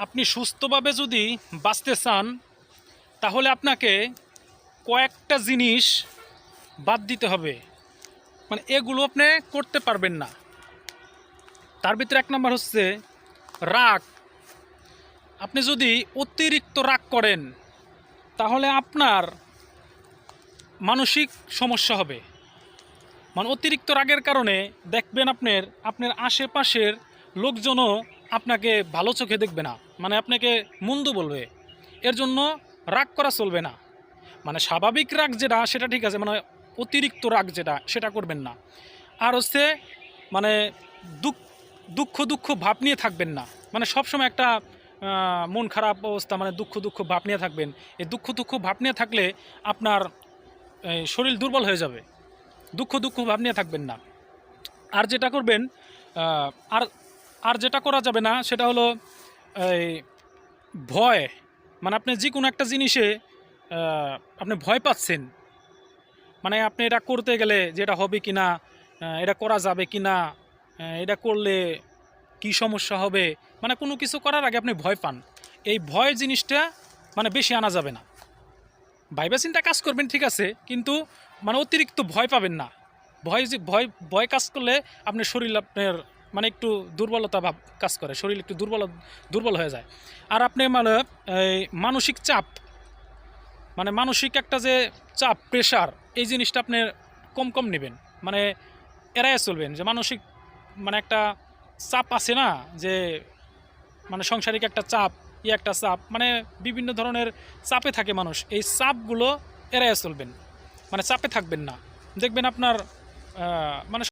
আপনি সুস্থভাবে যদি বাঁচতে চান তাহলে আপনাকে কয়েকটা জিনিস বাদ দিতে হবে। মানে এগুলো আপনি করতে পারবেন না। তার ভিতরে এক নাম্বার হচ্ছে রাগ। আপনি যদি অতিরিক্ত রাগ করেন তাহলে আপনার মানসিক সমস্যা হবে। মানে অতিরিক্ত রাগের কারণে দেখবেন আপনার আপনার আশেপাশের লোকজনও আপনাকে ভালো চোখে দেখবে না, মানে আপনাকে মন্দ বলবে। এর জন্য রাগ করা চলবে না। মানে স্বাভাবিক রাগ যেটা সেটা ঠিক আছে, মানে অতিরিক্ত রাগ যেটা সেটা করবেন না। আর হচ্ছে মানে দুঃখ দুঃখ দুঃখ ভাব নিয়ে থাকবেন না। মানে সবসময় একটা মন খারাপ অবস্থা, মানে দুঃখ দুঃখ ভাব নিয়ে থাকবেন। এই দুঃখ দুঃখ ভাব নিয়ে থাকলে আপনার শরীর দুর্বল হয়ে যাবে। দুঃখ দুঃখ ভাব নিয়ে থাকবেন না। আর যেটা করবেন, আর আর যেটা করা যাবে না সেটা হলো এই ভয়। মানে আপনি যে কোনো একটা জিনিসে আপনি ভয় পাচ্ছেন, মানে আপনি এটা করতে গেলে যে এটা হবে কি না, এটা করা যাবে কি না, এটা করলে কি সমস্যা হবে, মানে কোনো কিছু করার আগে আপনি ভয় পান। এই ভয় জিনিসটা মানে বেশি আনা যাবে না। ভাইবা চিন্তা কাজ করবেন ঠিক আছে, কিন্তু মানে অতিরিক্ত ভয় পাবেন না। ভয় ভয় কাজ করলে আপনার শরীর আপনার মানে একটু দুর্বলতা ভাব কাজ করে, শরীর একটু দুর্বল হয়ে যায়। আর আপনি মানে এই মানসিক চাপ, মানে মানসিক একটা যে চাপ প্রেশার, এই জিনিসটা আপনি কম কম নেবেন। মানে এড়াইয়া চলবেন যে মানসিক মানে একটা চাপ আছে না, যে মানে সাংসারিক একটা চাপ, একটা চাপ, মানে বিভিন্ন ধরনের চাপে থাকে মানুষ। এই চাপগুলো এড়াইয়া চলবেন, মানে চাপে থাকবেন না। দেখবেন আপনার মানে